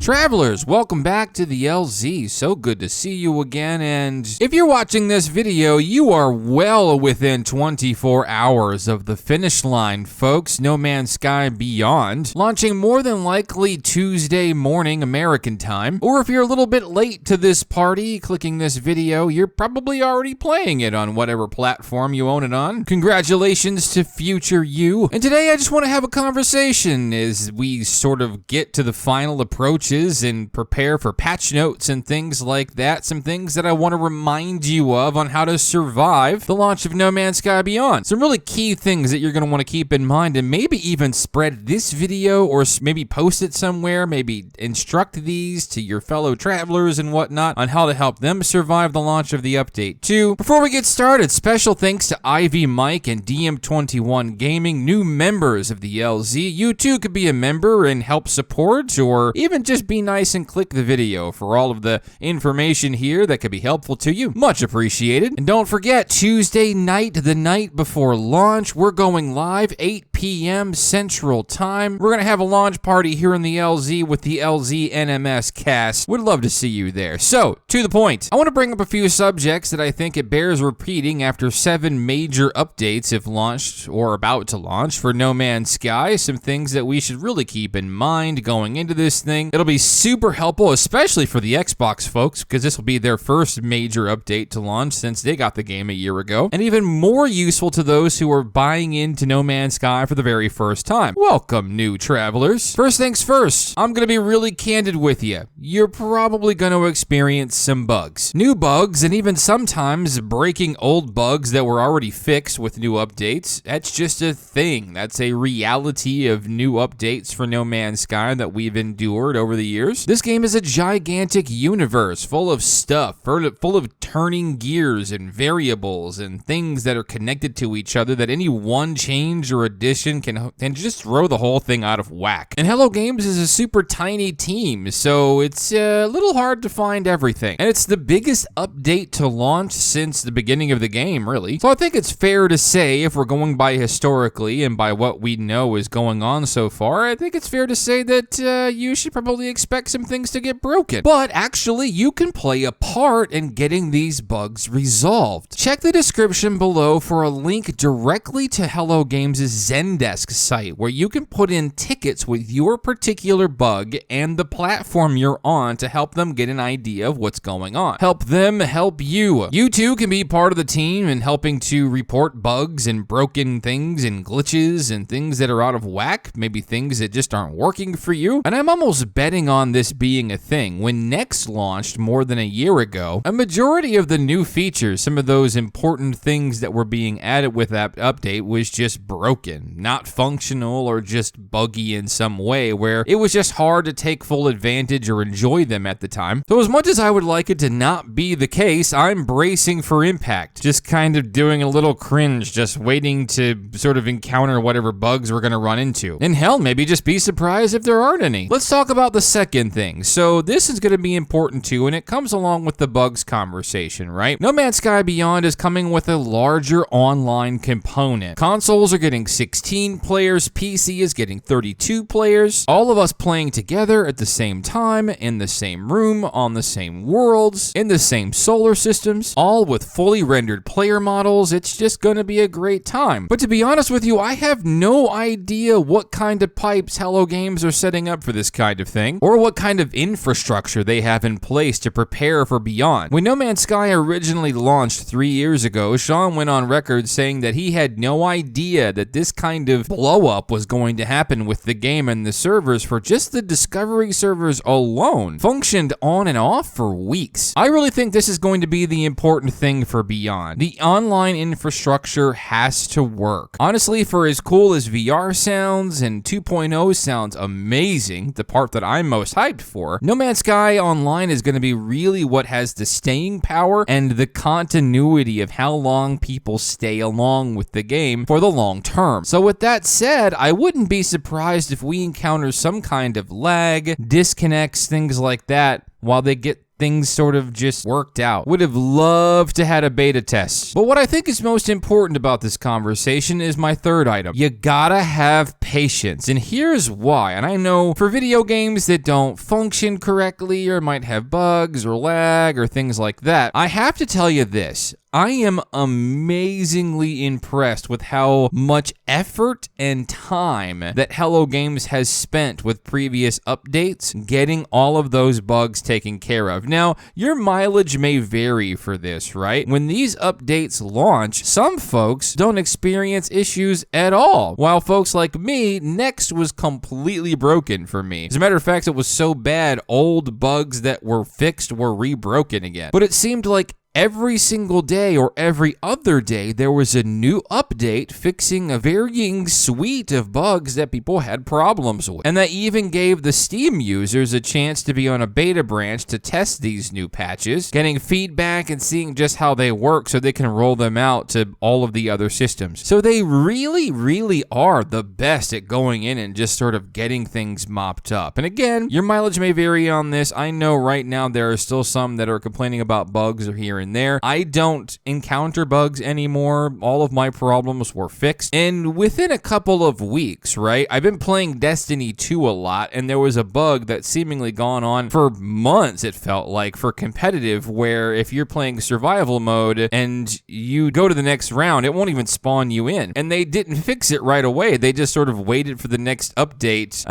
Travelers, welcome back to the LZ. So good to see you again, and if you're watching this video, you are well within 24 hours of the finish line, folks. No Man's Sky Beyond, launching more than likely Tuesday morning American time, or if you're a little bit late to this party, clicking this video, you're probably already playing it on whatever platform you own it on. Congratulations to future you. And today I just want to have a conversation as we sort of get to the final approaches and prepare for patch notes and things like that. Some things that I want to remind you of on how to survive the launch of No Man's Sky Beyond. Some really key things that you're going to want to keep in mind, and maybe even spread this video or maybe post it somewhere, maybe instruct these to your fellow travelers and whatnot on how to help them survive the launch of the update too. Before we get started, special thanks to Ivy Mike and DM21 Gaming, new members of the LZ. You too could be a member and help support, or even just be nice and click the video for all of the information here that could be helpful to you. Much appreciated. And don't forget, Tuesday night, the night before launch, we're going live 8 p.m. Central Time. We're going to have a launch party here in the LZ with the LZ NMS cast. Would love to see you there. So, to the point, I want to bring up a few subjects that I think it bears repeating after 7 major updates have launched or about to launch for No Man's Sky. Some things that we should really keep in mind going into this thing. It'll be super helpful, especially for the Xbox folks, because this will be their first major update to launch since they got the game a year ago, and even more useful to those who are buying into No Man's Sky for the very first time. Welcome, new travelers. First things first, I'm going to be really candid with you. You're probably going to experience some bugs. New bugs, and even sometimes breaking old bugs that were already fixed with new updates. That's just a thing. That's a reality of new updates for No Man's Sky that we've endured over the years. This game is a gigantic universe full of stuff, full of turning gears and variables and things that are connected to each other that any one change or addition can just throw the whole thing out of whack. And Hello Games is a super tiny team, so it's a little hard to find everything. And it's the biggest update to launch since the beginning of the game, really. So I think it's fair to say, if we're going by historically and by what we know is going on so far, I think it's fair to say that you should probably expect some things to get broken. But actually, you can play a part in getting these bugs resolved. Check the description below for a link directly to Hello Games' Zendesk site, where you can put in tickets with your particular bug and the platform you're on to help them get an idea of what's going on. Help them help you. You too can be part of the team in helping to report bugs and broken things and glitches and things that are out of whack, maybe things that just aren't working for you. And I'm almost betting on this being a thing. When Next launched more than a year ago, a majority of the new features, some of those important things that were being added with that update, was just broken, not functional, or just buggy in some way where it was just hard to take full advantage or enjoy them at the time. So as much as I would like it to not be the case, I'm bracing for impact, just kind of doing a little cringe, just waiting to sort of encounter whatever bugs we're going to run into. And hell, maybe just be surprised if there aren't any. Let's talk about the second thing. So this is going to be important too, and it comes along with the bugs conversation, right? No Man's Sky Beyond is coming with a larger online component. Consoles are getting 16 players, PC is getting 32 players, all of us playing together at the same time, in the same room, on the same worlds, in the same solar systems, all with fully rendered player models. It's just going to be a great time. But to be honest with you, I have no idea what kind of pipes Hello Games are setting up for this kind of thing, or what kind of infrastructure they have in place to prepare for Beyond. When No Man's Sky originally launched 3 years ago, Sean went on record saying that he had no idea that this kind of blow up was going to happen with the game, and the servers for just the Discovery servers alone functioned on and off for weeks. I really think this is going to be the important thing for Beyond. The online infrastructure has to work. Honestly, for as cool as VR sounds and 2.0 sounds amazing, the part that I'm most hyped for, No Man's Sky Online is going to be really what has the staying power and the continuity of how long people stay along with the game for the long term. So with that said, I wouldn't be surprised if we encounter some kind of lag, disconnects, things like that, while they get things sort of just worked out. Would have loved to had a beta test. But what I think is most important about this conversation is my third item. You gotta have patience, and here's why. And I know for video games that don't function correctly or might have bugs or lag or things like that, I have to tell you this. I am amazingly impressed with how much effort and time that Hello Games has spent with previous updates getting all of those bugs taken care of. Now, your mileage may vary for this, right? When these updates launch, some folks don't experience issues at all, while folks like me, Next was completely broken for me. As a matter of fact, it was so bad, old bugs that were fixed were re-broken again. But it seemed like every single day or every other day, there was a new update fixing a varying suite of bugs that people had problems with. And that even gave the Steam users a chance to be on a beta branch to test these new patches, getting feedback and seeing just how they work so they can roll them out to all of the other systems. So they really, really are the best at going in and just sort of getting things mopped up. And again, your mileage may vary on this. I know right now there are still some that are complaining about bugs here and there. I don't encounter bugs anymore. All of my problems were fixed. And within a couple of weeks, right, I've been playing Destiny 2 a lot, and there was a bug that seemingly gone on for months, it felt like, for competitive, where if you're playing survival mode and you go to the next round, it won't even spawn you in. And they didn't fix it right away. They just sort of waited for the next update.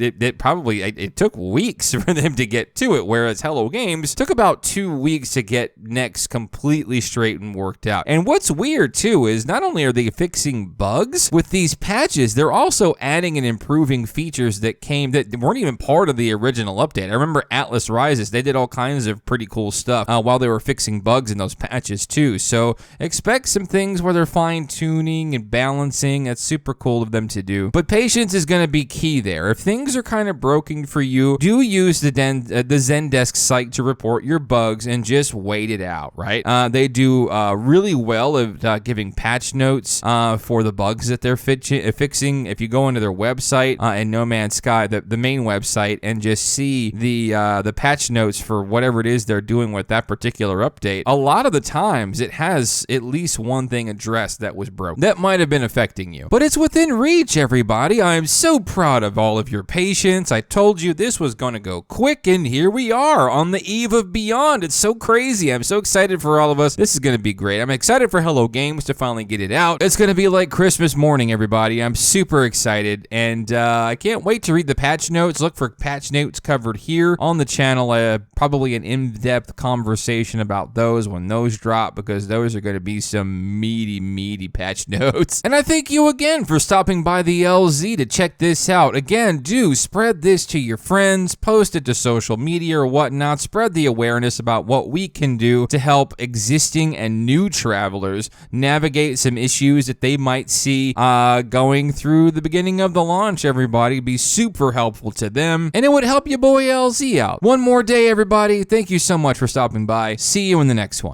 It took weeks for them to get to it, whereas Hello Games took about 2 weeks to get Next completely straight and worked out. And what's weird too is not only are they fixing bugs with these patches, they're also adding and improving features that weren't even part of the original update. I remember Atlas Rises, they did all kinds of pretty cool stuff while they were fixing bugs in those patches too. So expect some things where they're fine-tuning and balancing. That's super cool of them to do. But patience is going to be key there. If things are kind of broken for you, do use the Zendesk site to report your bugs and just wait it out, right? They do really well of giving patch notes for the bugs that they're fixing. If you go into their website in No Man's Sky, the main website, and just see the patch notes for whatever it is they're doing with that particular update, a lot of the times it has at least one thing addressed that was broken that might have been affecting you. But it's within reach, everybody. I'm so proud of all of your patience. I told you this was going to go quick, and here we are on the eve of Beyond. It's so crazy. I'm so excited for all of us. This is going to be great. I'm excited for Hello Games to finally get it out. It's going to be like Christmas morning, everybody. I'm super excited, and I can't wait to read the patch notes. Look for patch notes covered here on the channel. Probably an in-depth conversation about those when those drop, because those are going to be some meaty patch notes. And I thank you again for stopping by the LZ to check this out. Again, do spread this to your friends, post it to social media or whatnot, spread the awareness about what we can do to help existing and new travelers navigate some issues that they might see going through the beginning of the launch, everybody. It'd be super helpful to them, and it would help your boy LZ out. One more day, everybody. Thank you so much for stopping by. See you in the next one.